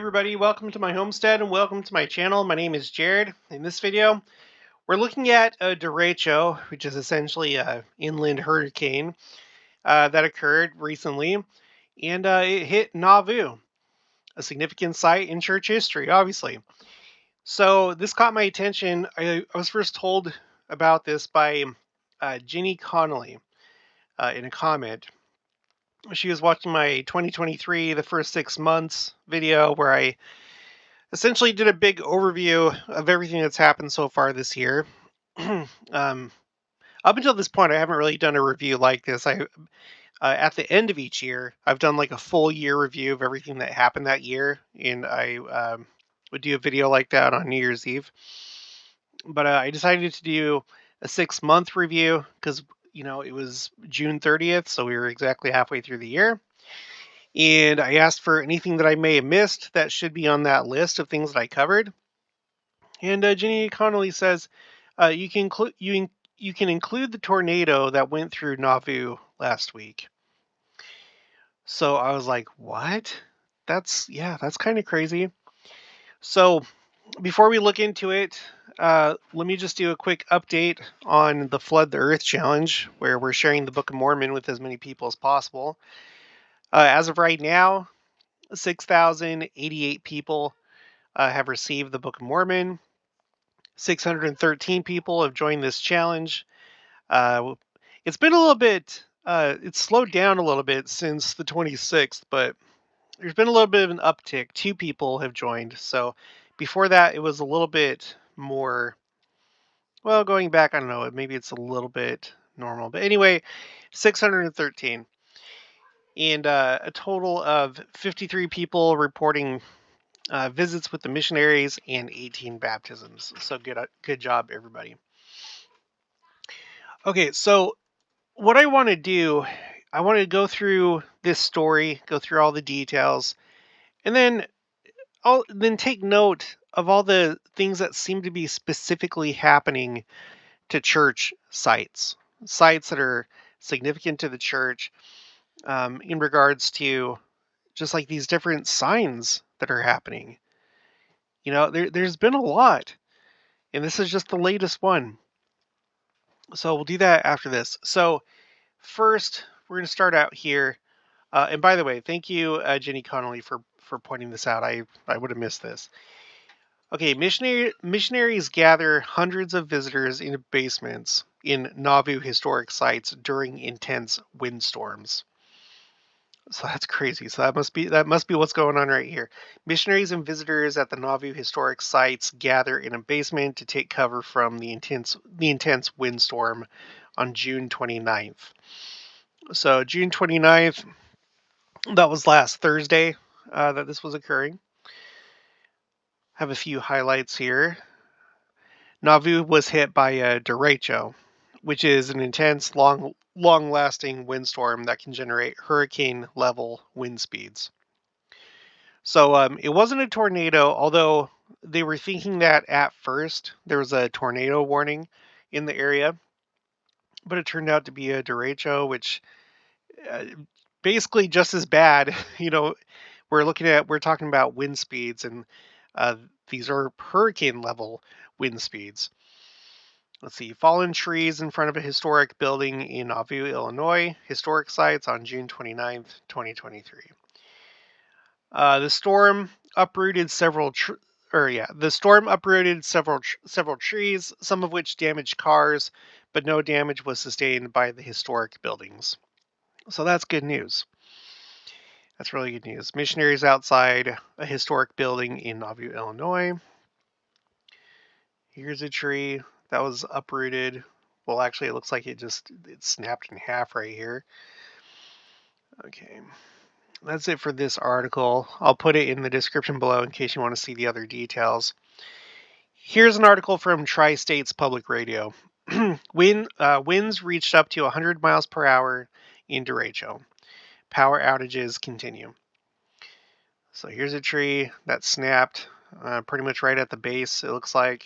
everybody, welcome to my homestead and welcome to my channel. My name is Jared. In this video, we're looking at a derecho, which is essentially an inland hurricane that occurred recently, and it hit Nauvoo, a significant site in church history, obviously. So this caught my attention. I was first told about this by Ginny Connolly in a comment. She was watching my 2023, the first 6 months video where I essentially did a big overview of everything that's happened so far this year. um, Up until this point, I haven't really done a review like this. At the end of each year, I've done like a full year review of everything that happened that year, and I would do a video like that on New Year's Eve. But I decided to do a 6 month review because it was June 30th, so we were exactly halfway through the year. And I asked for anything that I may have missed that should be on that list of things that I covered. And Ginny Connolly says you can include the tornado that went through Nauvoo last week. So I was like, what? That's kind of crazy. So before we look into it, let me just do a quick update on the Flood the Earth Challenge, where we're sharing the Book of Mormon with as many people as possible. As of right now, 6,088 people have received the Book of Mormon. 613 people have joined this challenge. It's been a little bit, it's slowed down a little bit since the 26th, but there's been a little bit of an uptick. 2 people have joined. So before that, it was a little bit more, well, going back, I don't know, maybe it's a little bit normal. But anyway, 613. And a total of 53 people reporting visits with the missionaries and 18 baptisms. So good job, everybody. Okay, so what I want to do, I want to go through this story, go through all the details, and then I'll then take note of all the things that seem to be specifically happening to church sites that are significant to the church, in regards to just like these different signs that are happening. There's been a lot, and this is just the latest one. So we'll do that after this. So first, we're going to start out here. And by the way, thank you, Jenny Connolly, for pointing this out. I would have missed this. Okay, missionaries gather hundreds of visitors in basements in Nauvoo historic sites during intense windstorms. So that's crazy. So that must be what's going on right here. Missionaries and visitors at the Nauvoo historic sites gather in a basement to take cover from the intense windstorm on June 29th. So June 29th, that was last Thursday that this was occurring. Have a few highlights here. Nauvoo was hit by a derecho, which is an intense, long-lasting windstorm that can generate hurricane-level wind speeds. So it wasn't a tornado, although they were thinking that at first there was a tornado warning in the area, but it turned out to be a derecho, which basically just as bad. We're talking about wind speeds, and these are hurricane level wind speeds. Let's see, fallen trees in front of a historic building in Nauvoo, Illinois, historic sites on June 29th, 2023. The storm uprooted several trees, some of which damaged cars, but no damage was sustained by the historic buildings. So that's good news. That's really good news. Missionaries outside a historic building in Nauvoo, Illinois. Here's a tree that was uprooted. Well, actually, it looks like it snapped in half right here. Okay. That's it for this article. I'll put it in the description below in case you want to see the other details. Here's an article from Tri-States Public Radio. Winds reached up to 100 miles per hour in derecho. Power outages continue. So here's a tree that snapped pretty much right at the base, it looks like.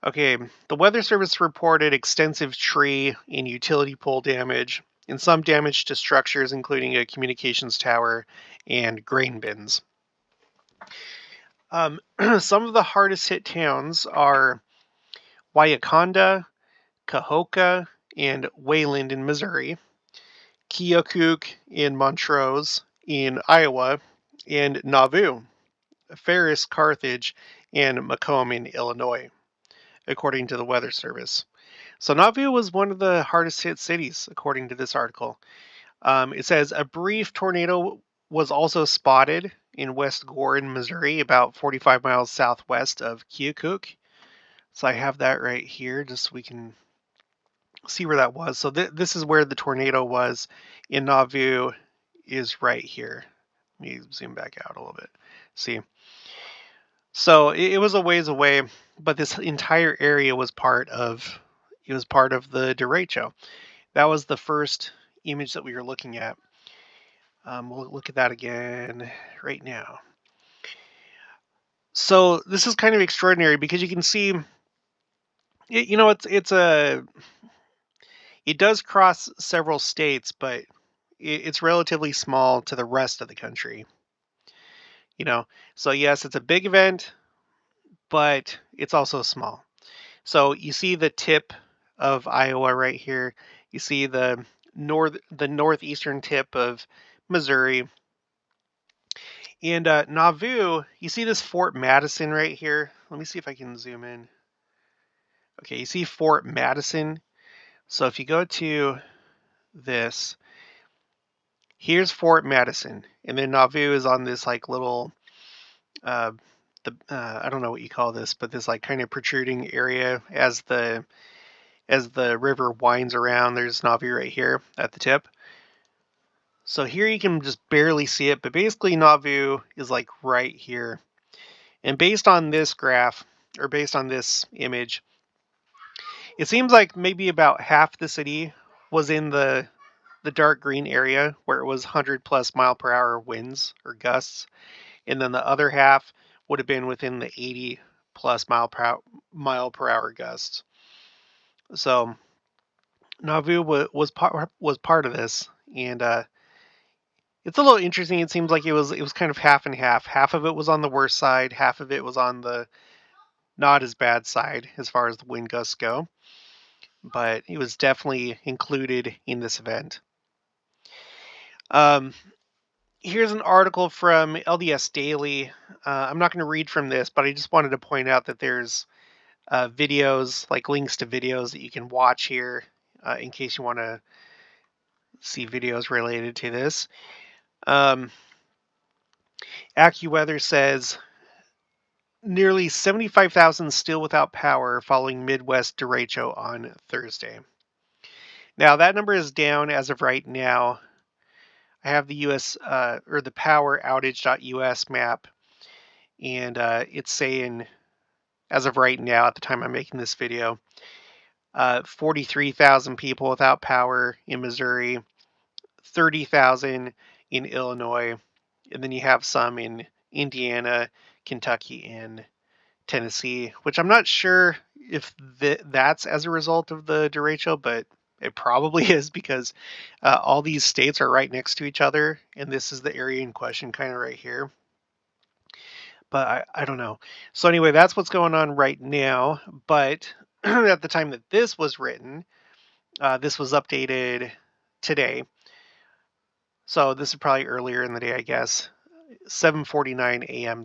Okay, the Weather Service reported extensive tree and utility pole damage and some damage to structures, including a communications tower and grain bins. Some of the hardest hit towns are Wyakonda, Cahokia, and Wayland in Missouri, Keokuk in Montrose in Iowa, and Nauvoo, Ferris, Carthage, and Macomb in Illinois, according to the Weather Service. So Nauvoo was one of the hardest hit cities, according to this article. It says a brief tornado was also spotted in West Gordon, Missouri, about 45 miles southwest of Keokuk. So I have that right here, just so we can see where that was. So this is where the tornado was in Nauvoo, is right here. Let me zoom back out a little bit. See, so it was a ways away, but this entire area was part of the derecho. That was the first image that we were looking at. We'll look at that again right now. So this is kind of extraordinary because you can see, it does cross several states, but it's relatively small to the rest of the country. So yes, it's a big event, but it's also small. So you see the tip of Iowa right here. You see the northeastern tip of Missouri. And Nauvoo, you see this Fort Madison right here? Let me see if I can zoom in. Okay, you see Fort Madison? So if you go to this, here's Fort Madison. And then Nauvoo is on this like little, I don't know what you call this, but this like kind of protruding area as the river winds around. There's Nauvoo right here at the tip. So here you can just barely see it, but basically Nauvoo is like right here. And based on this graph, or based on this image, it seems like maybe about half the city was in the dark green area where it was 100 plus mile per hour winds or gusts, and then the other half would have been within the 80 plus mile per hour gusts. So Nauvoo was part of this, and it's a little interesting. It seems like it was kind of half and half. Half of it was on the worst side, half of it was on the not as bad side as far as the wind gusts go. But it was definitely included in this event. Here's an article from LDS Daily. I'm not going to read from this, but I just wanted to point out that there's videos, like links to videos that you can watch here in case you want to see videos related to this. AccuWeather says nearly 75,000 still without power following Midwest derecho on Thursday. Now that number is down as of right now. I have the US or the power outage.us map, and it's saying as of right now, at the time I'm making this video, 43,000 people without power in Missouri, 30,000 in Illinois, and then you have some in Indiana, Kentucky, and Tennessee, which I'm not sure if that's as a result of the derecho, but it probably is because all these states are right next to each other, and this is the area in question kind of right here. But I don't know. So anyway, that's what's going on right now. But at the time that this was written, this was updated today. So this is probably earlier in the day, I guess. 7:49 a.m.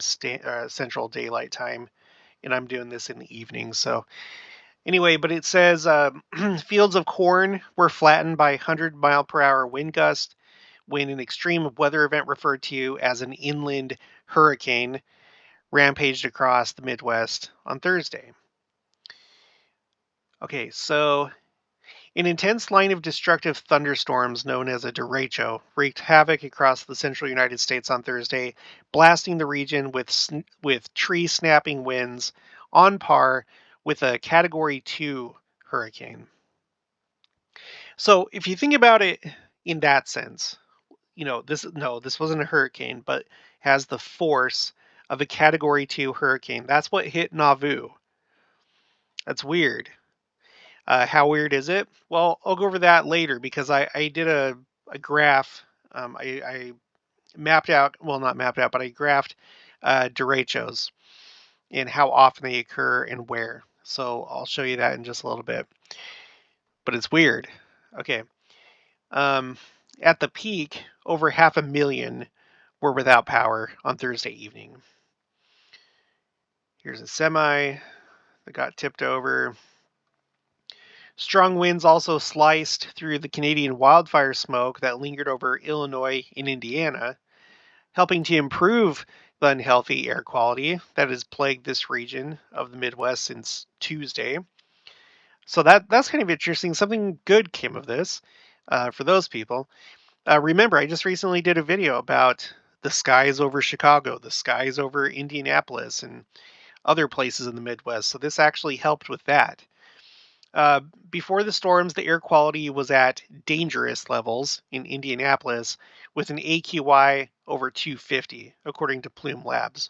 Central Daylight Time, and I'm doing this in the evening. So anyway, but it says fields of corn were flattened by 100 mile per hour wind gust when an extreme weather event referred to as an inland hurricane rampaged across the Midwest on Thursday. Okay, so an intense line of destructive thunderstorms known as a derecho wreaked havoc across the central United States on Thursday, blasting the region with tree-snapping winds on par with a Category 2 hurricane. So if you think about it in that sense, this wasn't a hurricane, but has the force of a Category 2 hurricane. That's what hit Nauvoo. That's weird. How weird is it? Well, I'll go over that later because I did a graph. I mapped out, well, not mapped out, but I graphed derechos and how often they occur and where. So I'll show you that in just a little bit. But it's weird. Okay. At the peak, over 500,000 were without power on Thursday evening. Here's a semi that got tipped over. Strong winds also sliced through the Canadian wildfire smoke that lingered over Illinois and Indiana, helping to improve the unhealthy air quality that has plagued this region of the Midwest since Tuesday. So that's kind of interesting. Something good came of this for those people. Remember, I just recently did a video about the skies over Chicago, the skies over Indianapolis, and other places in the Midwest. So this actually helped with that. Before the storms, the air quality was at dangerous levels in Indianapolis with an AQI over 250, according to Plume Labs.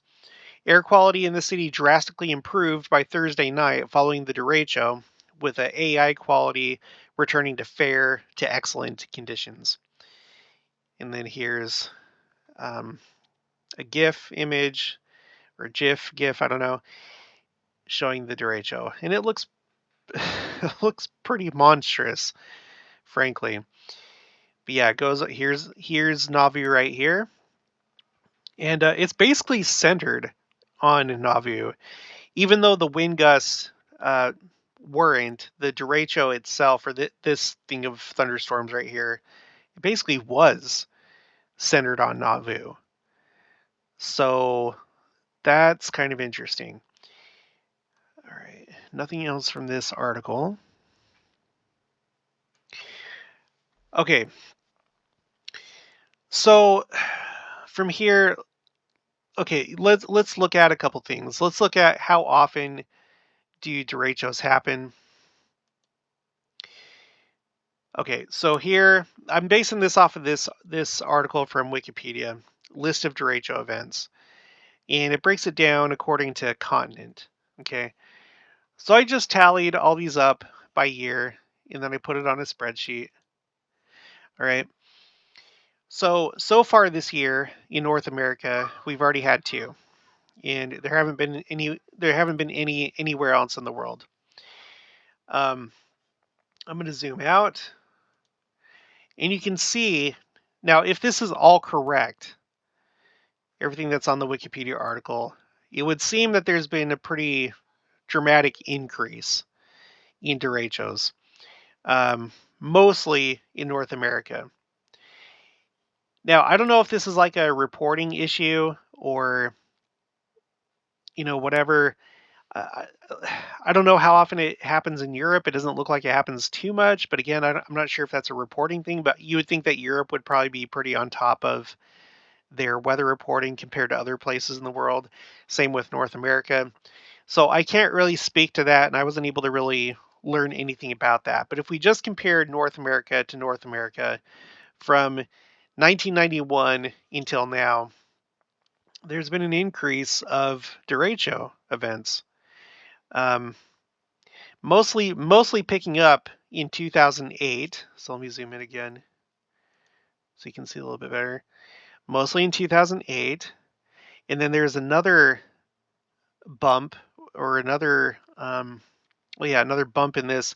Air quality in the city drastically improved by Thursday night following the derecho, with the AI quality returning to fair to excellent conditions. And then here's a GIF image, or GIF, I don't know, showing the derecho. And it looks it looks pretty monstrous, frankly. But yeah, it goes, here's Nauvoo right here. And it's basically centered on Nauvoo. Even though the wind gusts weren't, the derecho itself, or this thing of thunderstorms right here, it basically was centered on Nauvoo. So that's kind of interesting. All right, nothing else from this article. Okay, so from here, okay, let's look at a couple things. Let's look at how often do derechos happen. Okay, so here I'm basing this off of this article from Wikipedia, list of derecho events, and it breaks it down according to continent. Okay, so I just tallied all these up by year, and then I put it on a spreadsheet. All right. So far this year in North America, we've already had 2, and there haven't been any anywhere else in the world. I'm going to zoom out, and you can see now if this is all correct, everything that's on the Wikipedia article, it would seem that there's been a pretty dramatic increase in derechos, mostly in North America. Now, I don't know if this is like a reporting issue or, whatever. I don't know how often it happens in Europe. It doesn't look like it happens too much, but again, I'm not sure if that's a reporting thing, but you would think that Europe would probably be pretty on top of their weather reporting compared to other places in the world. Same with North America. So I can't really speak to that, and I wasn't able to really learn anything about that. But if we just compared North America to North America from 1991 until now, there's been an increase of derecho events. Mostly picking up in 2008. So let me zoom in again so you can see a little bit better. Mostly in 2008. And then there's another bump, or another bump in this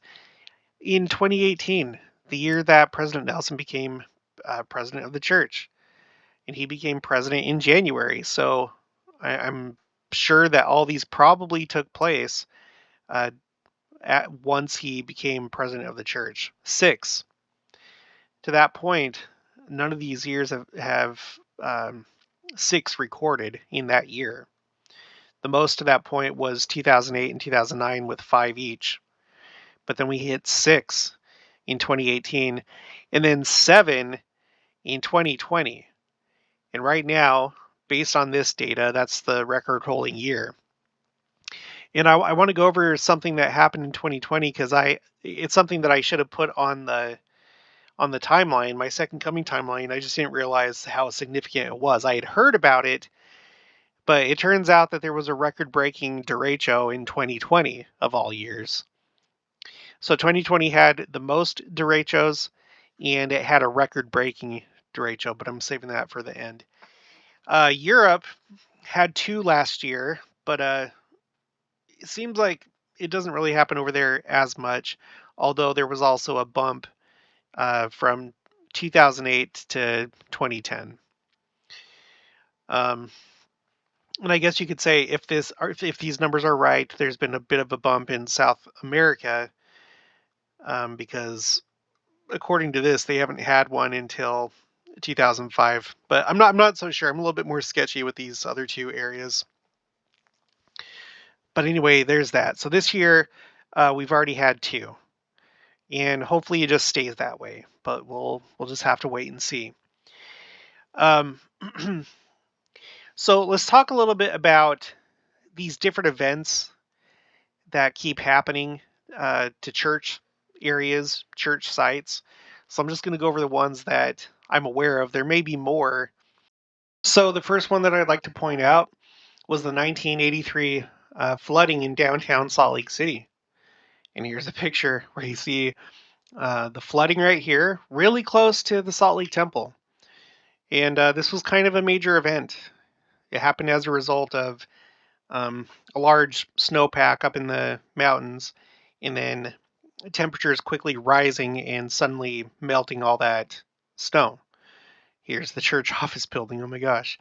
in 2018, the year that President Nelson became president of the church. And he became president in January. So I'm sure that all these probably took place once he became president of the church. 6. To that point, none of these years have 6 recorded in that year. The most to that point was 2008 and 2009 with 5 each. But then we hit 6 in 2018, and then 7 in 2020. And right now, based on this data, that's the record-holding year. And I want to go over something that happened in 2020 because it's something that I should have put on the timeline, my Second Coming timeline. I just didn't realize how significant it was. I had heard about it, but it turns out that there was a record-breaking derecho in 2020 of all years. So 2020 had the most derechos, and it had a record-breaking derecho, but I'm saving that for the end. Europe had two last year, but it seems like it doesn't really happen over there as much. Although there was also a bump from 2008 to 2010. Um, and I guess you could say if these numbers are right, there's been a bit of a bump in South America, because according to this, they haven't had one until 2005. But I'm not so sure. I'm a little bit more sketchy with these other two areas. But anyway, there's that. So this year, we've already had two, and hopefully it just stays that way. But we'll just have to wait and see. Um, so let's talk a little bit about these different events that keep happening to church areas, church sites. So I'm just going to go over the ones that I'm aware of. There may be more. So the first one that I'd like to point out was the 1983 flooding in downtown Salt Lake City. And here's a picture where you see the flooding right here, really close to the Salt Lake Temple. And this was kind of a major event. It happened as a result of a large snowpack up in the mountains, and then temperatures quickly rising and suddenly melting all that snow. Here's the church office building. Oh my gosh!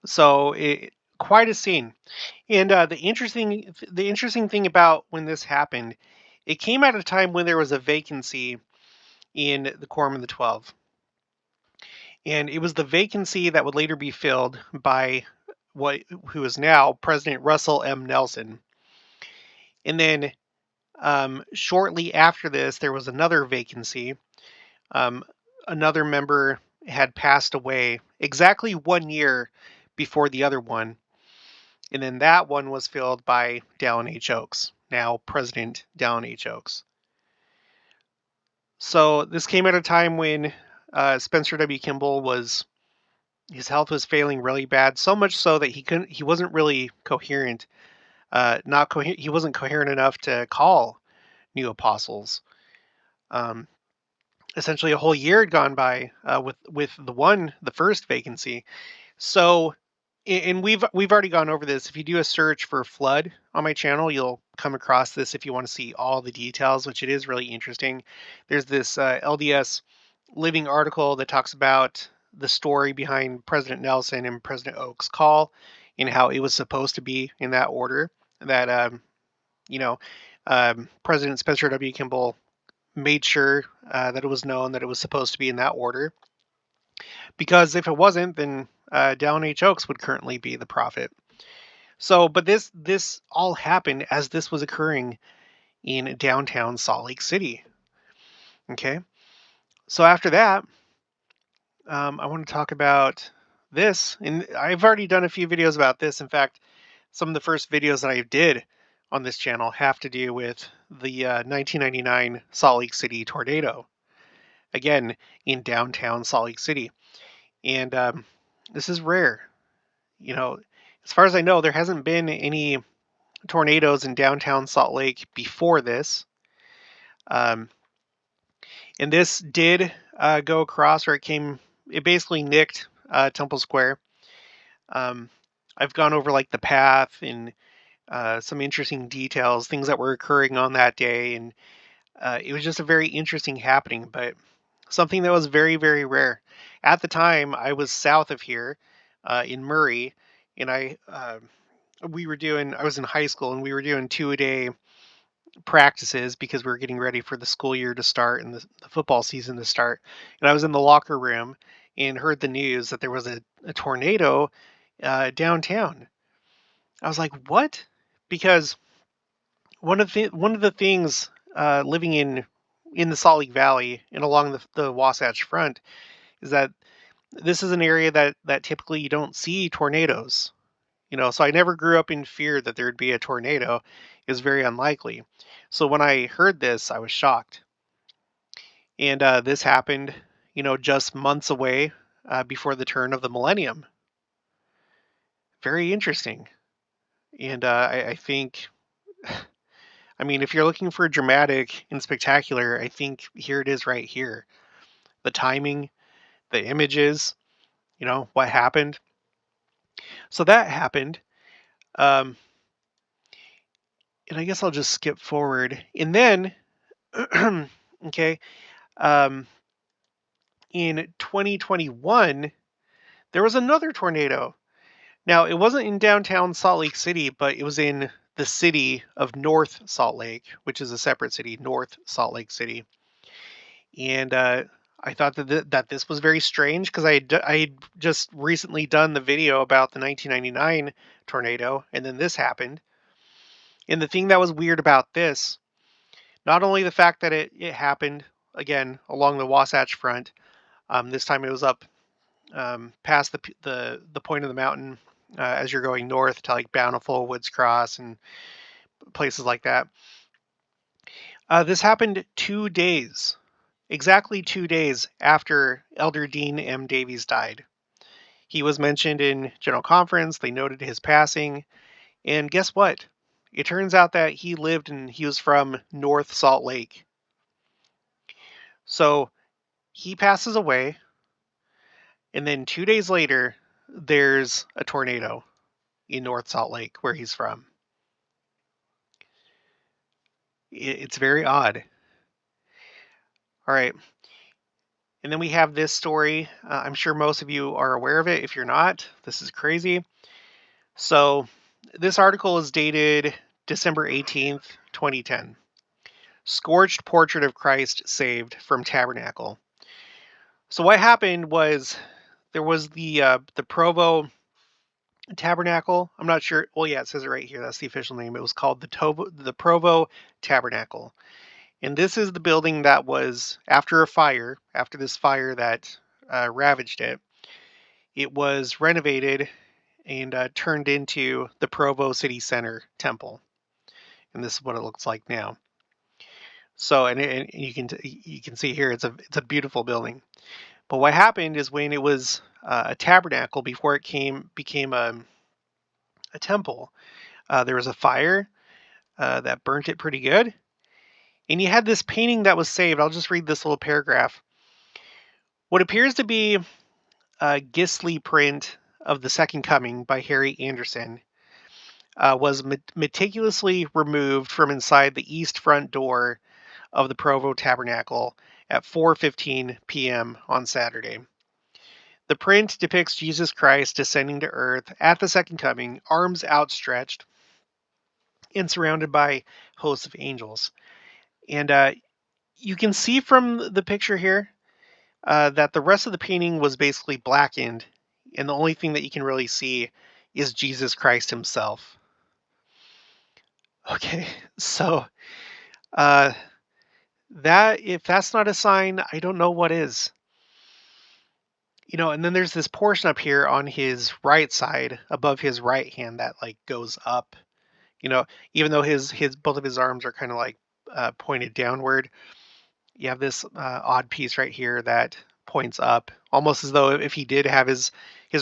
So quite a scene. And the interesting thing about when this happened, it came at a time when there was a vacancy in the Quorum of the 12, and it was the vacancy that would later be filled by who is now President Russell M. Nelson. And then shortly after this, there was another vacancy. Um, Another member had passed away exactly 1 year before the other one. And then that one was filled by Dallin H. Oaks, now President Dallin H. Oaks. So this came at a time when Spencer W. Kimball his health was failing really bad, so much so that he wasn't really coherent. He wasn't coherent enough to call new apostles. Um, Essentially, a whole year had gone by with the first vacancy. So, and we've already gone over this. If you do a search for flood on my channel, you'll come across this if you want to see all the details, which it is really interesting. There's this LDS Living article that talks about the story behind President Nelson and President Oaks' call and how it was supposed to be in that order. That you know, President Spencer W. Kimball made sure that it was known that it was supposed to be in that order, because if it wasn't, then Dallin H. Oaks would currently be the prophet. So, but this all happened as this was occurring in downtown Salt Lake City. Okay, so after that, I want to talk about this, and I've already done a few videos about this. In fact, some of the first videos that I did on this channel have to do with the 1999 Salt Lake City tornado, again in downtown Salt Lake City. And this is rare. As far as I know, there hasn't been any tornadoes in downtown Salt Lake before this. Um, and this did go across, or it basically nicked Temple Square. I've gone over like the path and some interesting details, things that were occurring on that day, and it was just a very interesting happening, but something that was very, very rare. At the time, I was south of here in Murray, and I was in high school, and we were doing 2-a-day practices because we were getting ready for the school year to start and the football season to start. And I was in the locker room and heard the news that there was a tornado downtown. I was like, "What?" Because one of the things living in the Salt Lake Valley and along the Wasatch Front is that this is an area that typically you don't see tornadoes. So I never grew up in fear that there'd be a tornado. It was very unlikely. So when I heard this, I was shocked. And this happened, just months away before the turn of the millennium. Very interesting. And I think, I mean, if you're looking for dramatic and spectacular, I think here it is right here. The timing, the images, what happened. So that happened. Um, and I guess I'll just skip forward. And then, okay, um, in 2021, there was another tornado. Now, it wasn't in downtown Salt Lake City, but it was in the city of North Salt Lake, which is a separate city, North Salt Lake City. And I thought that this was very strange because I had just recently done the video about the 1999 tornado, and then this happened. And the thing that was weird about this, not only the fact that it happened again along the Wasatch Front, this time it was up past the point of the mountain as you're going north to like Bountiful, Woods Cross, and places like that. This happened 2 days, exactly 2 days after Elder Dean M. Davies died. He was mentioned in General Conference. They noted his passing. And guess what? It turns out that he lived and he was from North Salt Lake. So he passes away. And then 2 days later, there's a tornado in North Salt Lake where he's from. It's very odd. All right. And then we have this story. I'm sure most of you are aware of it. If you're not, this is crazy. So this article is dated December 18th, 2010. Scorched portrait of Christ saved from Tabernacle. So what happened was there was the Provo Tabernacle. I'm not sure. Well, yeah, it says it right here. That's the official name. It was called the Provo Tabernacle. And this is the building that was after this fire that ravaged it. It was renovated and turned into the Provo City Center Temple. And this is what it looks like now. So, and you can see here it's a beautiful building. But what happened is when it was a tabernacle before it became a temple, there was a fire that burnt it pretty good. And you had this painting that was saved. I'll just read this little paragraph. What appears to be a Gisli print of the Second Coming by Harry Anderson was meticulously removed from inside the east front door of the Provo Tabernacle at 4:15 p.m. on Saturday. The print depicts Jesus Christ descending to earth at the Second Coming, arms outstretched and surrounded by hosts of angels. And you can see from the picture here that the rest of the painting was basically blackened, and the only thing that you can really see is Jesus Christ himself. Okay, so that if that's not a sign, I don't know what is. And then there's this portion up here on his right side above his right hand that like goes up. Even though his both of his arms are kind of like pointed downward, you have this odd piece right here that points up, almost as though if he did have his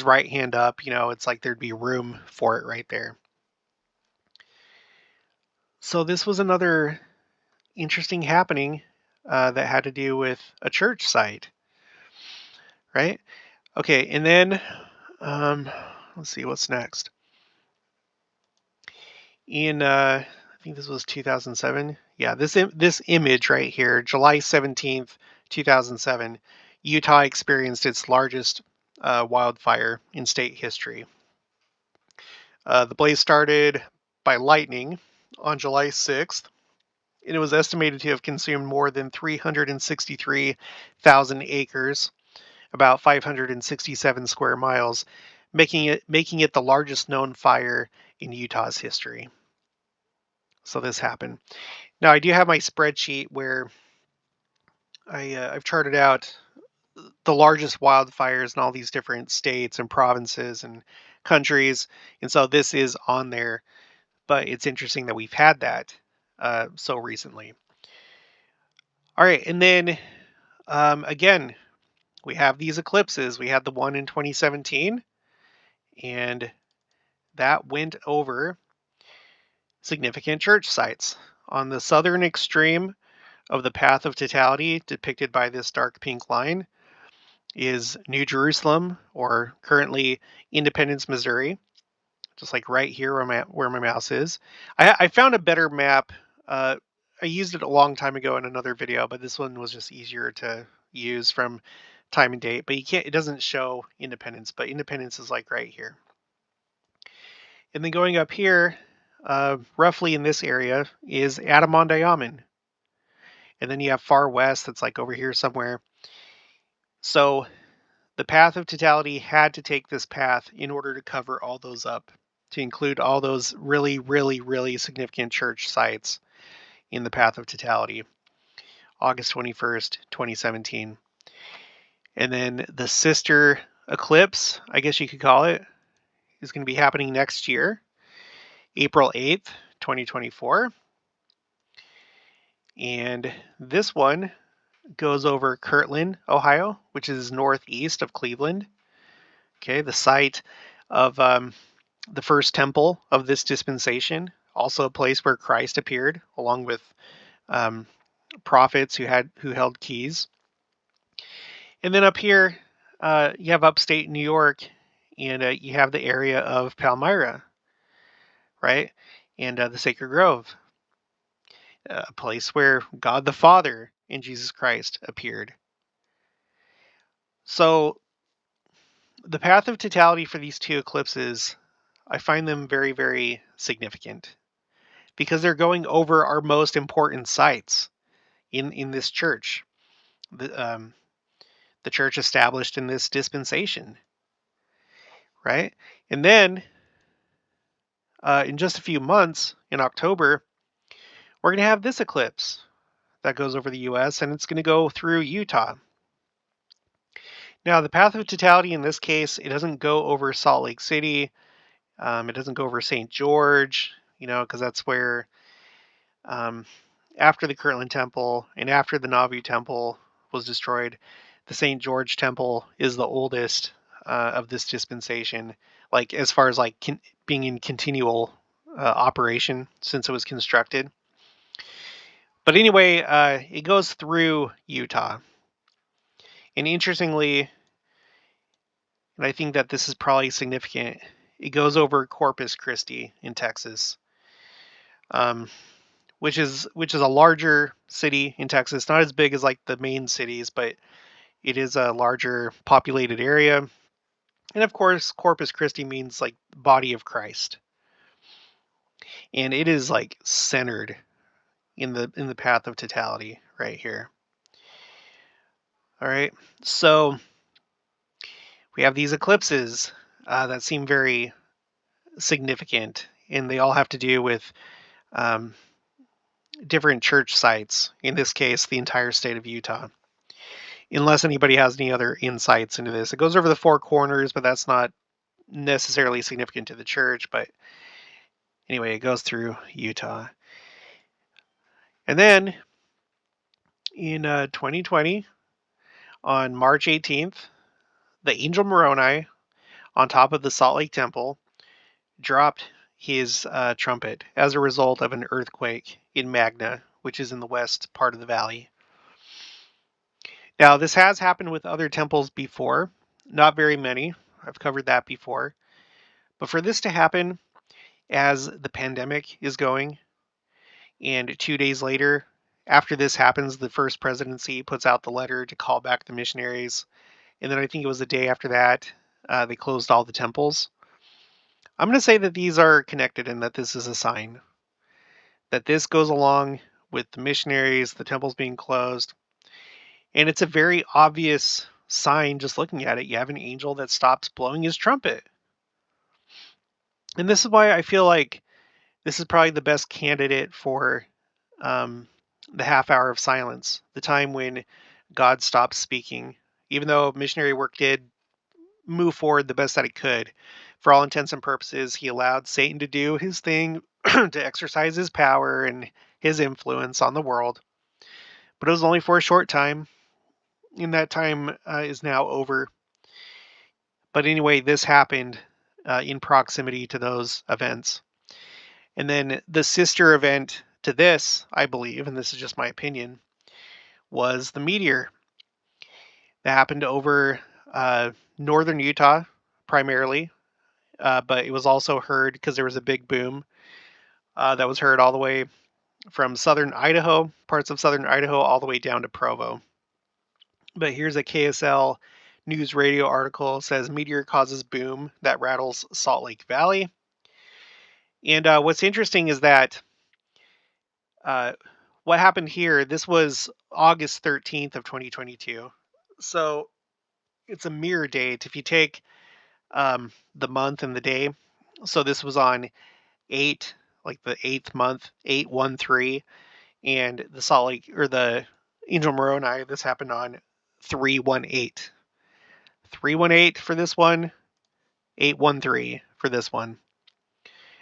right hand up, it's like there'd be room for it right there. So this was another interesting happening that had to do with a church site, right? Okay, and then let's see what's next. In I think this was 2007. Yeah, this image right here, July 17th, 2007, Utah experienced its largest wildfire in state history. The blaze started by lightning on July 6th, and it was estimated to have consumed more than 363,000 acres, about 567 square miles, making it the largest known fire in Utah's history. So this happened. Now I do have my spreadsheet where I've charted out the largest wildfires in all these different states and provinces and countries, and so this is on there. But it's interesting that we've had that so recently. All right, and then again, we have these eclipses. We had the one in 2017, and that went over significant church sites. On the southern extreme of the path of totality, depicted by this dark pink line, is New Jerusalem, or currently Independence, Missouri, just like right here where my mouse is. I found a better map. I used it a long time ago in another video, but this one was just easier to use from time and date. But you can't. It doesn't show Independence, but Independence is like right here. And then going up here, roughly in this area, is Adamondiaman. And then you have far west that's like over here somewhere. So the path of totality had to take this path in order to cover all those up, to include all those really, really, really significant church sites in the path of totality. August 21st, 2017. And then the sister eclipse, I guess you could call it, is going to be happening next year, April 8th, 2024. And this one goes over Kirtland, Ohio, which is northeast of Cleveland. Okay, the site of the first temple of this dispensation, also a place where Christ appeared, along with prophets who held keys. And then up here, you have upstate New York, and you have the area of Palmyra, right? And the Sacred Grove, a place where God the Father and Jesus Christ appeared. So the path of totality for these two eclipses, I find them very, very significant because they're going over our most important sites in this church, the church established in this dispensation, right? And then in just a few months, in October, we're going to have this eclipse that goes over the U.S., and it's going to go through Utah. Now, the path of totality in this case, it doesn't go over Salt Lake City. It doesn't go over St. George, because that's where, after the Kirtland Temple and after the Nauvoo Temple was destroyed, the St. George Temple is the oldest of this dispensation, like as far as like being in continual operation since it was constructed. But anyway, it goes through Utah. And interestingly, and I think that this is probably significant, it goes over Corpus Christi in Texas, which is a larger city in Texas, not as big as like the main cities, but it is a larger populated area. And of course, Corpus Christi means like body of Christ. And it is like centered in the path of totality right here. All right. So we have these eclipses that seem very significant, and they all have to do with different church sites. In this case, the entire state of Utah. Unless anybody has any other insights into this. It goes over the four corners, but that's not necessarily significant to the church. But anyway, it goes through Utah. And then in 2020, on March 18th, the angel Moroni on top of the Salt Lake Temple dropped his trumpet as a result of an earthquake in Magna, which is in the west part of the valley. Now, this has happened with other temples before, not very many. I've covered that before. But for this to happen as the pandemic is going, and 2 days later, after this happens, the first presidency puts out the letter to call back the missionaries, and then I think it was the day after that, they closed all the temples. I'm going to say that these are connected and that this is a sign. That this goes along with the missionaries, the temples being closed. And it's a very obvious sign just looking at it. You have an angel that stops blowing his trumpet. And this is why I feel like this is probably the best candidate for the half hour of silence, the time when God stops speaking. Even though missionary work did move forward the best that it could, for all intents and purposes, he allowed Satan to do his thing, to exercise his power and his influence on the world. But it was only for a short time, and that time is now over. But anyway, this happened in proximity to those events. And then the sister event to this, I believe, and this is just my opinion, was the meteor. that happened over northern Utah primarily, but it was also heard because there was a big boom that was heard all the way from southern Idaho, parts of southern Idaho, all the way down to Provo. But here's a KSL News Radio article. It says meteor causes boom that rattles Salt Lake Valley. And what's interesting is that uh, what happened here, this was August 13th of 2022. So it's a mirror date. If you take the month and the day, so this was on 8, like the 8th month, 813, and the Salt Lake, or the Angel Moroni, this happened on 318. 318 for this one, 813 for this one.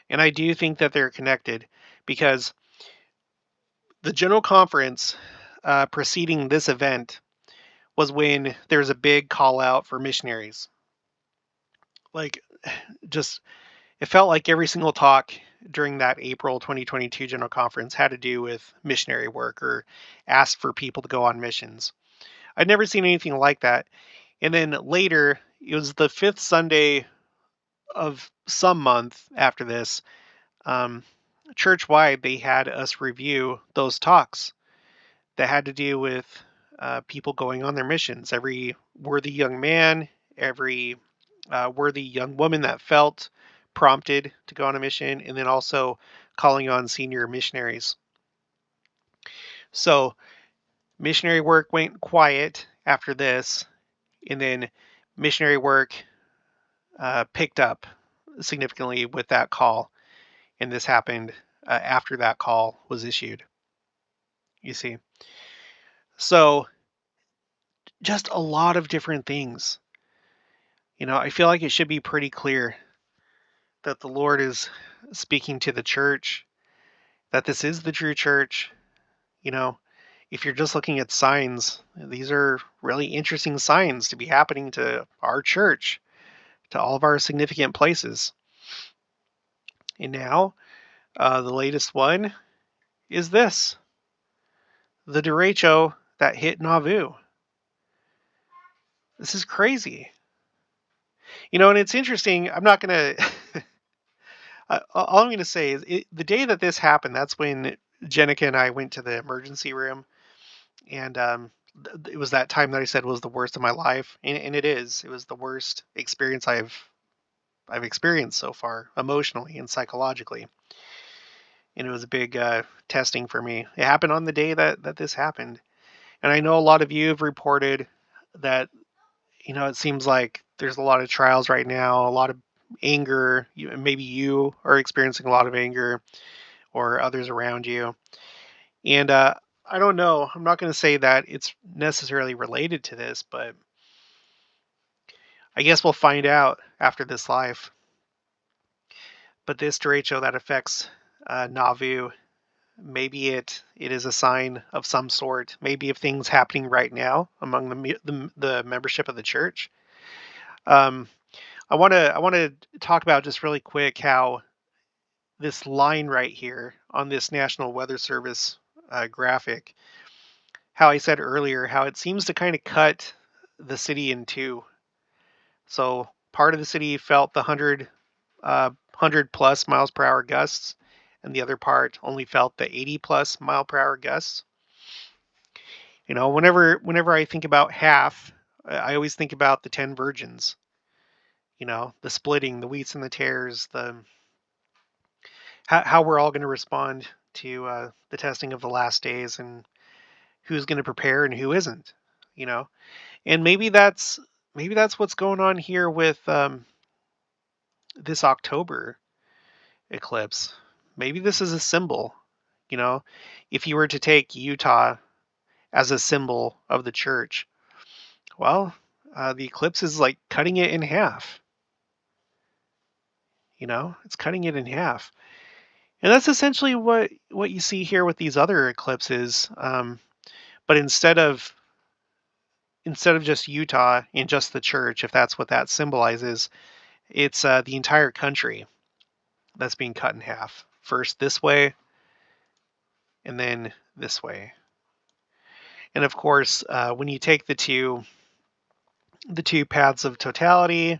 And I do think that they're connected because the general conference preceding this event was when there's a big call out for missionaries. Like, just, it felt like every single talk during that April 2022 general conference had to do with missionary work or asked for people to go on missions. I'd never seen anything like that. And then later, it was the fifth Sunday of some month after this, church-wide, they had us review those talks that had to do with people going on their missions. Every worthy young man, every worthy young woman that felt prompted to go on a mission, and then also calling on senior missionaries. So missionary work went quiet after this, and then missionary work picked up significantly with that call, and this happened after that call was issued. You see, so just a lot of different things. I feel like it should be pretty clear that the Lord is speaking to the church, that this is the true church. You know, if you're just looking at signs, these are really interesting signs to be happening to our church, to all of our significant places. And now, the latest one is this, the derecho that hit Nauvoo. This is crazy. And it's interesting. I'm not going to, all I'm going to say is the day that this happened, that's when Jenica and I went to the emergency room. And it was that time that I said was the worst of my life. And it is. It was the worst experience I've experienced so far, emotionally and psychologically. And it was a big testing for me. It happened on the day that this happened. And I know a lot of you have reported that, it seems like there's a lot of trials right now, a lot of anger. Maybe you are experiencing a lot of anger, or others around you. And I don't know. I'm not going to say that it's necessarily related to this, but I guess we'll find out after this live. But this derecho that affects Nauvoo, maybe it is a sign of some sort. Maybe of things happening right now among the membership of the church. I want to talk about just really quick how this line right here on this National Weather Service graphic, how I said earlier, how it seems to kind of cut the city in two. So part of the city felt the 100 plus miles per hour gusts, and the other part only felt the 80 plus mile per hour gusts. Whenever I think about half, I always think about the 10 virgins. The splitting, the wheats and the tares, the how we're all going to respond to the testing of the last days, and who's going to prepare and who isn't. And maybe that's what's going on here with this October eclipse. Maybe this is a symbol. If you were to take Utah as a symbol of the church, well, the eclipse is like cutting it in half. It's cutting it in half. And that's essentially what you see here with these other eclipses. But instead of just Utah and just the church, if that's what that symbolizes, it's the entire country that's being cut in half. First this way, and then this way. And of course, when you take the two, the two paths of totality. You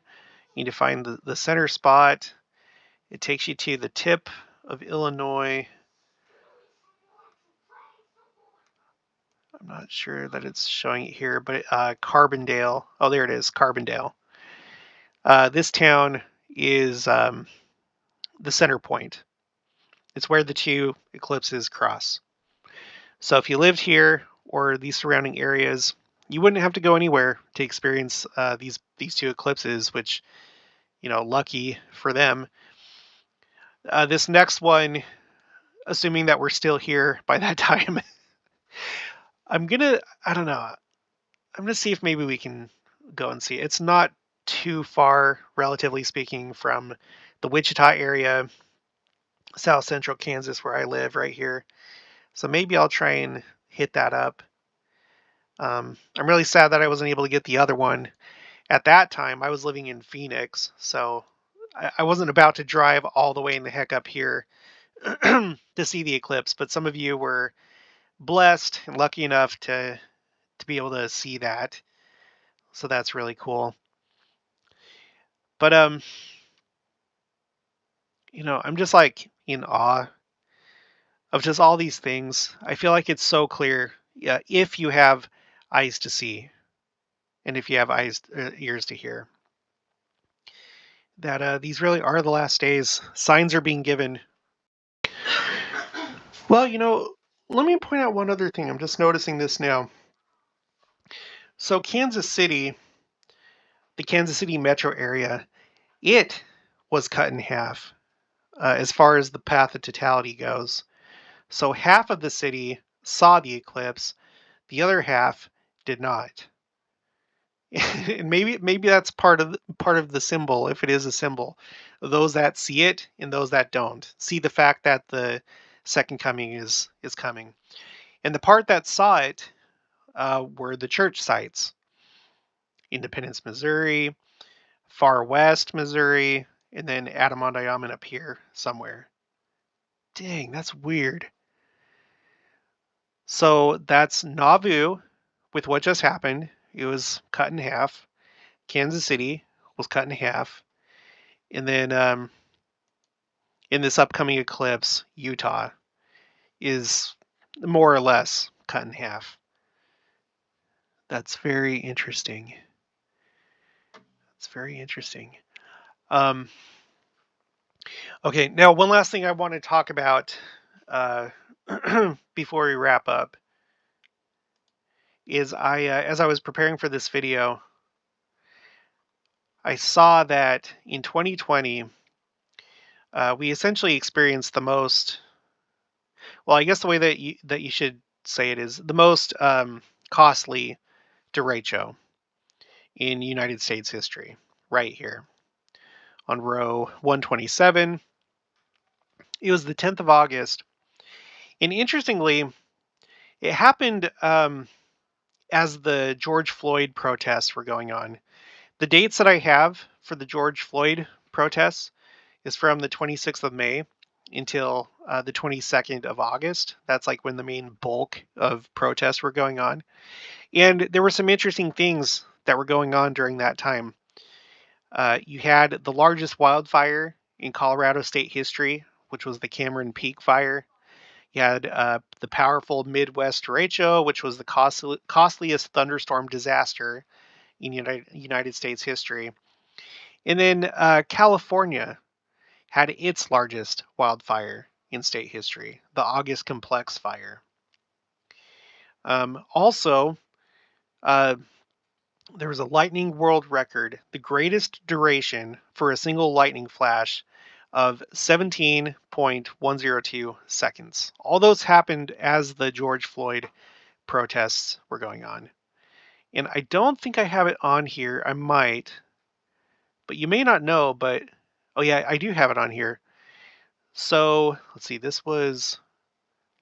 need to find the center spot. It takes you to the tip of Illinois. I'm not sure that it's showing it here, but Carbondale. Oh, there it is, Carbondale. This town is the center point. It's where the two eclipses cross. So if you lived here or these surrounding areas, you wouldn't have to go anywhere to experience these two eclipses, which, lucky for them. This next one, assuming that we're still here by that time, I don't know, I'm gonna see if maybe we can go and see. It's not too far, relatively speaking, from the Wichita area, south central Kansas, where I live, right here. So maybe I'll try and hit that up. I'm really sad that I wasn't able to get the other one. At that time, I was living in Phoenix, so I wasn't about to drive all the way in the heck up here to see the eclipse. But some of you were blessed and lucky enough to be able to see that. So that's really cool. But I'm just like in awe of just all these things. I feel like it's so clear. Yeah, if you have eyes to see, and if you have ears to hear, that these really are the last days. Signs are being given. Well, let me point out one other thing. I'm just noticing this now. So Kansas City, the Kansas City metro area, it was cut in half as far as the path of totality goes. So half of the city saw the eclipse, the other half did not. And maybe that's part of the symbol, if it is a symbol. Those that see it and those that don't see the fact that the second coming is coming. And the part that saw it were the church sites: Independence, Missouri, Far West, Missouri, and then Adirondack up here somewhere. Dang, that's weird. So that's Nauvoo with what just happened. It was cut in half. Kansas City was cut in half. And then in this upcoming eclipse, Utah is more or less cut in half. That's very interesting. It's very interesting. Okay, now one last thing I want to talk about before we wrap up is as I was preparing for this video, I saw that in 2020 we essentially experienced the most. Well, I guess the way that you should say it is the most costly derecho in United States history, right here on row 127. It was the 10th of August, and interestingly, it happened as the George Floyd protests were going on. The dates that I have for the George Floyd protests is from the 26th of May until the 22nd of August. That's like when the main bulk of protests were going on. And there were some interesting things that were going on during that time. You had the largest wildfire in Colorado state history, which was the Cameron Peak Fire. You had the powerful Midwest derecho, which was the costliest thunderstorm disaster in United States history. And then California had its largest wildfire in state history, the August Complex Fire. Also, there was a lightning world record, the greatest duration for a single lightning flash of 17.102 seconds. All those happened as the George Floyd protests were going on. And I don't think I have it on here. I might, but you may not know, but oh yeah, I do have it on here. So let's see, let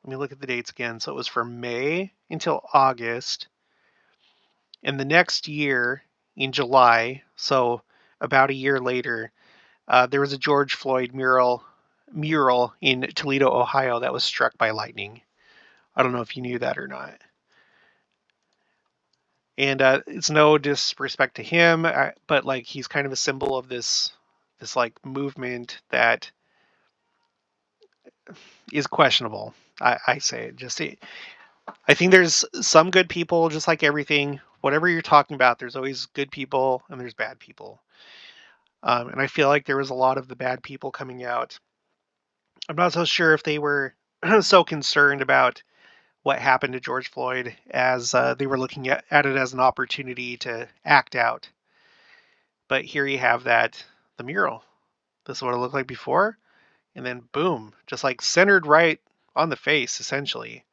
me look at the dates again. So it was from May until August. And the next year in July, so about a year later, there was a George Floyd mural in Toledo, Ohio that was struck by lightning. I don't know if you knew that or not. And it's no disrespect to him, but like he's kind of a symbol of this like movement that is questionable. I say just I think there's some good people, just like everything. Whatever you're talking about, there's always good people and there's bad people. And I feel like there was a lot of the bad people coming out. I'm not so sure if they were so concerned about what happened to George Floyd as they were looking at it as an opportunity to act out. But here you have the mural. This is what it looked like before. And then boom, just like centered right on the face, essentially.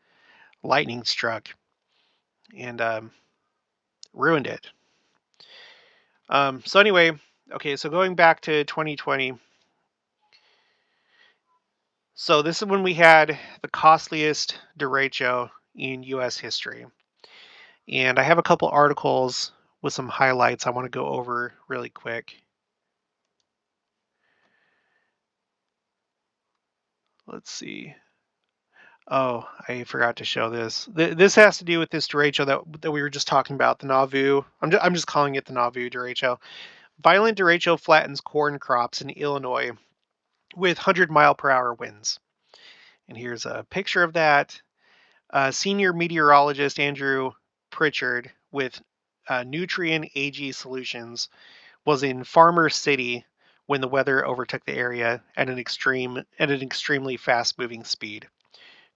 Lightning struck and ruined it. So anyway, okay, so going back to 2020. So this is when we had the costliest derecho in U.S. history. And I have a couple articles with some highlights I want to go over really quick. Let's see. Oh, I forgot to show this. This has to do with this derecho that we were just talking about, the Nauvoo. I'm just calling it the Nauvoo derecho. Violent derecho flattens corn crops in Illinois with 100-mile-per-hour winds. And here's a picture of that. Senior meteorologist Andrew Pritchard with Nutrien AG Solutions was in Farmer City when the weather overtook the area at an extremely fast-moving speed.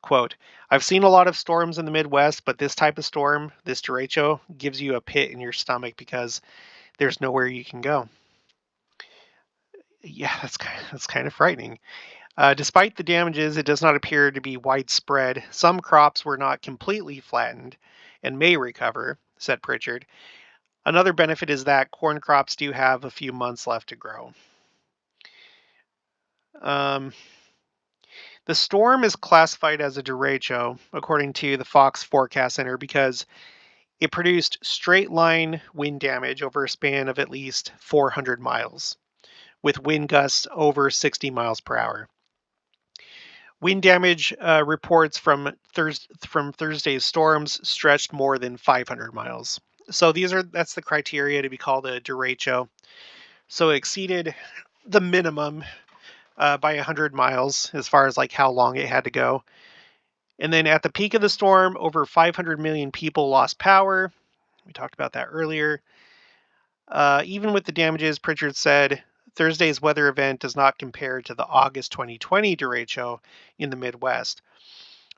Quote, I've seen a lot of storms in the Midwest, but this type of storm, this derecho, gives you a pit in your stomach because there's nowhere you can go. Yeah, that's kind of frightening. Despite the damages, it does not appear to be widespread. Some crops were not completely flattened and may recover, said Pritchard. Another benefit is that corn crops do have a few months left to grow. The storm is classified as a derecho, according to the Fox Forecast Center, because it produced straight line wind damage over a span of at least 400 miles, with wind gusts over 60 miles per hour. Wind damage reports from Thursday's storms stretched more than 500 miles. So that's the criteria to be called a derecho. So it exceeded the minimum by 100 miles as far as like how long it had to go. And then at the peak of the storm, over 500 million people lost power. We talked about that earlier. Even with the damages, Pritchard said Thursday's weather event does not compare to the August 2020 derecho in the Midwest,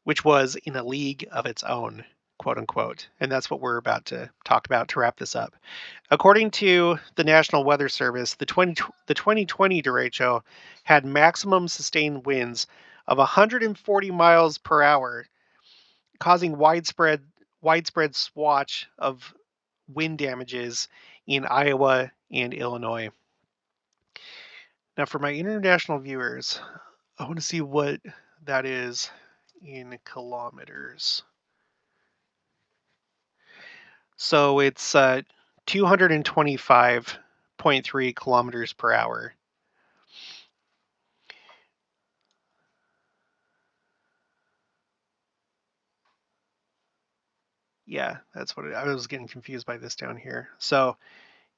which was in a league of its own, quote unquote. And that's what we're about to talk about to wrap this up. According to the National Weather Service, the 2020 derecho had maximum sustained winds of 140 miles per hour, causing widespread swatch of wind damages in Iowa and Illinois. Now, for my international viewers, I want to see what that is in kilometers. So it's 225.3 kilometers per hour. Yeah, that's what I was getting confused by this down here. So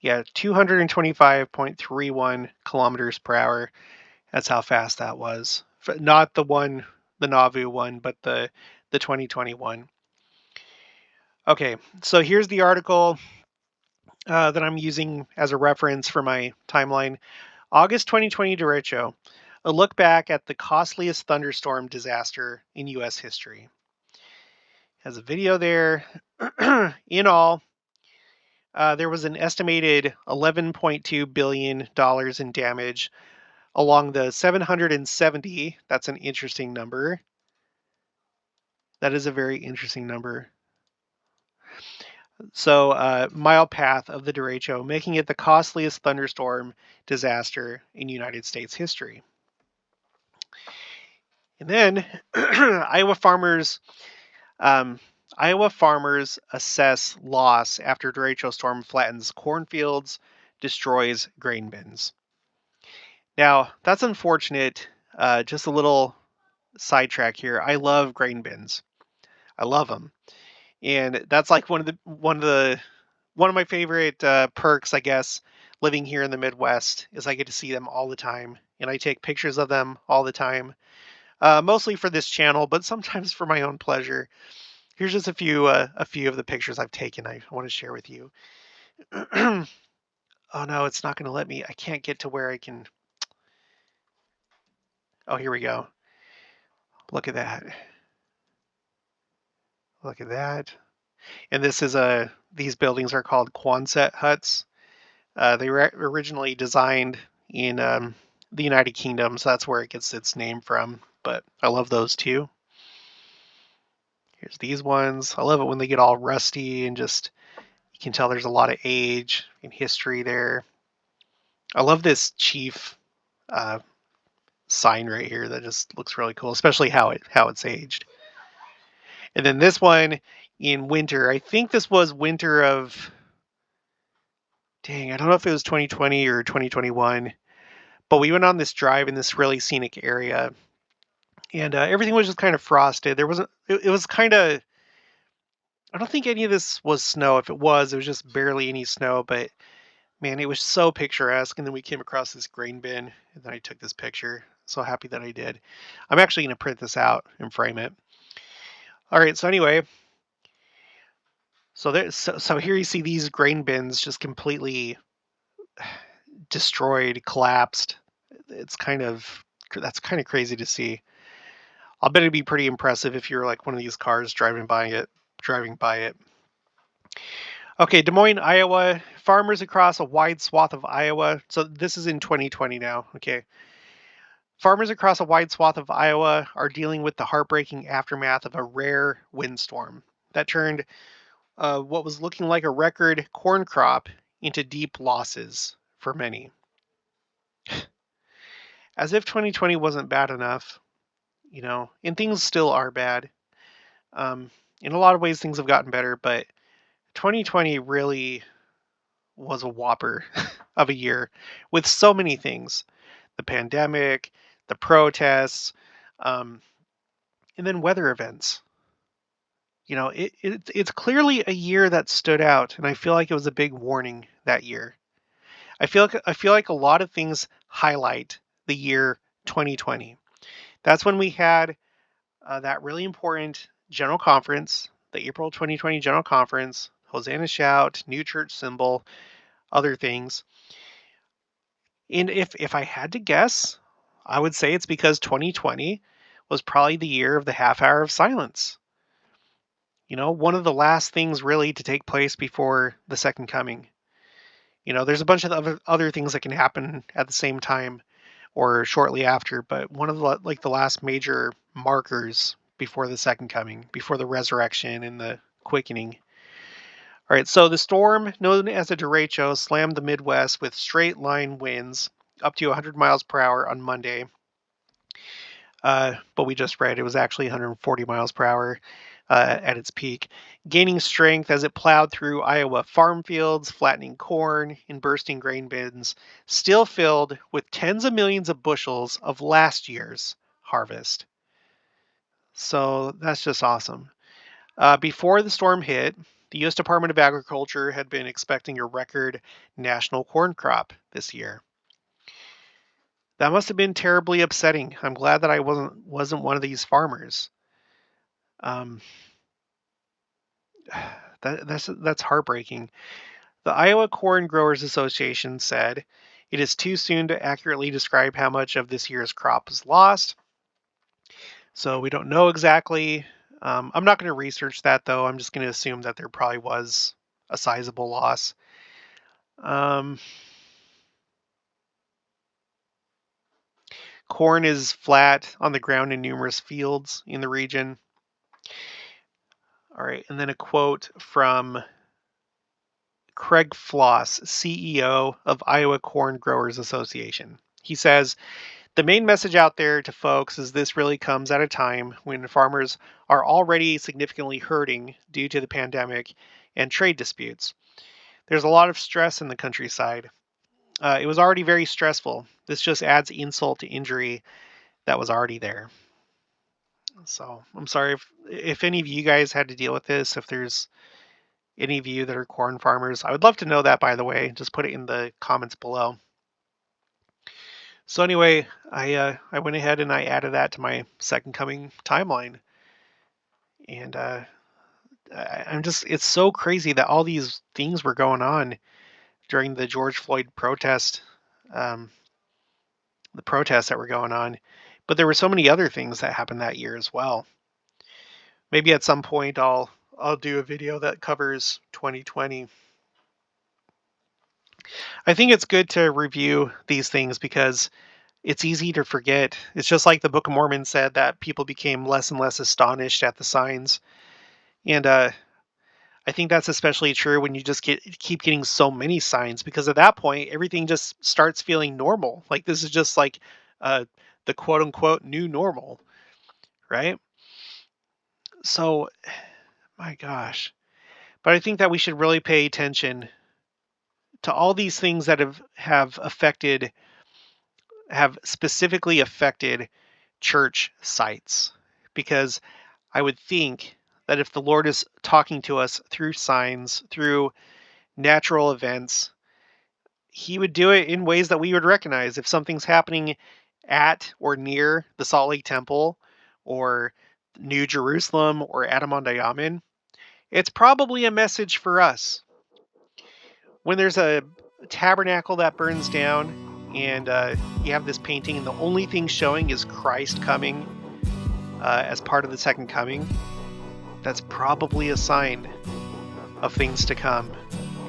yeah, 225.31 kilometers per hour. That's how fast that was. Not the Nauvoo one, but the 2021. Okay, so here's the article that I'm using as a reference for my timeline. August 2020 derecho, a look back at the costliest thunderstorm disaster in U.S. history. Has a video there. In all, there was an estimated $11.2 billion in damage along the 770. That's an interesting number. That is a very interesting number. So, mile path of the derecho, making it the costliest thunderstorm disaster in United States history. And then Iowa farmers assess loss after derecho storm flattens cornfields, destroys grain bins. Now, that's unfortunate. Just a little sidetrack here. I love grain bins. I love them. And that's like one of the one of my favorite perks, I guess, living here in the Midwest is I get to see them all the time, and I take pictures of them all the time. Mostly for this channel, but sometimes for my own pleasure. Here's just a few of the pictures I've taken. I want to share with you. Oh no, it's not going to let me. I can't get to where I can. Oh, here we go. Look at that. Look at that. And this is these buildings are called Quonset huts. They were originally designed in the United Kingdom, so that's where it gets its name from. But I love those too. Here's these ones. I love it when they get all rusty and just you can tell there's a lot of age and history there. I love this chief uh, sign right here that just looks really cool, especially how it's aged. And then this one in winter. I think this was winter of dang, I don't know if it was 2020 or 2021, but we went on this drive in this really scenic area, and everything was just kind of frosted. There wasn't. It was kind of. I don't think any of this was snow. If it was just barely any snow. But man, it was so picturesque. And then we came across this grain bin, and then I took this picture. So happy that I did. I'm actually going to print this out and frame it. All right. So anyway, so here you see these grain bins just completely destroyed, collapsed. It's that's kind of crazy to see. I'll bet it'd be pretty impressive if you're like one of these cars driving by it. Okay, Des Moines, Iowa. Farmers across a wide swath of Iowa. So this is in 2020 now. Okay. Farmers across a wide swath of Iowa are dealing with the heartbreaking aftermath of a rare windstorm that turned what was looking like a record corn crop into deep losses for many. As if 2020 wasn't bad enough, and things still are bad. In a lot of ways, things have gotten better, but 2020 really was a whopper of a year with so many things: the pandemic, the protests, and then weather events. It's clearly a year that stood out, and I feel like it was a big warning that year. I feel like a lot of things highlight the year 2020. That's when we had that really important general conference, the April 2020 general conference, Hosanna Shout, new church symbol, other things. And if I had to guess, I would say it's because 2020 was probably the year of the half hour of silence. One of the last things really to take place before the second coming. There's a bunch of other things that can happen at the same time or shortly after, but one of the last major markers before the second coming, before the resurrection and the quickening. All right, so the storm, known as a derecho, slammed the Midwest with straight line winds up to 100 miles per hour on Monday. But we just read it was actually 140 miles per hour at its peak, gaining strength as it plowed through Iowa farm fields, flattening corn and bursting grain bins, still filled with tens of millions of bushels of last year's harvest. So that's just awesome. Before the storm hit, the U.S. Department of Agriculture had been expecting a record national corn crop this year. That must have been terribly upsetting. I'm glad that I wasn't one of these farmers. Um, that's heartbreaking. The Iowa Corn Growers Association said it is too soon to accurately describe how much of this year's crop was lost. So we don't know exactly. I'm not going to research that though. I'm just going to assume that there probably was a sizable loss. Corn is flat on the ground in numerous fields in the region. All right, and then a quote from Craig Floss, CEO of Iowa Corn Growers Association. He says, the main message out there to folks is this really comes at a time when farmers are already significantly hurting due to the pandemic and trade disputes. There's a lot of stress in the countryside. It was already very stressful. This just adds insult to injury that was already there. So I'm sorry if any of you guys had to deal with this, if there's Any of you that are corn farmers, I would love to know that, by the way. Just put it in the comments below. So anyway, I went ahead and I added that to my Second Coming timeline. And I'm just, it's so crazy that all these things were going on during the George Floyd protest, um, the protests that were going on. But there were so many other things that happened that year as well. Maybe at some point I'll do a video that covers 2020. I think it's good to review these things because it's easy to forget. It's just like the Book of Mormon said that people became less and less astonished at the signs. And I think that's especially true when you just keep getting so many signs, because at that point everything just starts feeling normal. Like this is just like uh, the quote unquote new normal, right? So, my gosh. But I think that we should really pay attention to all these things that have specifically affected church sites, because I would think that if the Lord is talking to us through signs, through natural events, he would do it in ways that we would recognize. If something's happening at or near the Salt Lake Temple or New Jerusalem or Adam-on-Diamond, it's probably a message for us. When there's a tabernacle that burns down and you have this painting and the only thing showing is Christ coming as part of the Second Coming, that's probably a sign of things to come.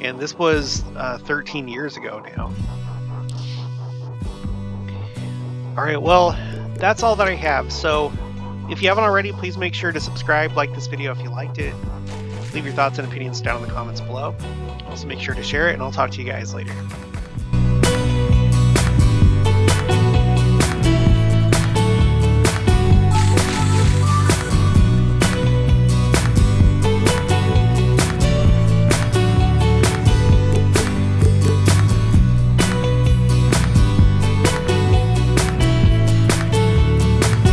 And this was 13 years ago now. All right, well, that's all that I have. So if you haven't already, please make sure to subscribe, like this video if you liked it. Leave your thoughts and opinions down in the comments below. Also make sure to share it, and I'll talk to you guys later.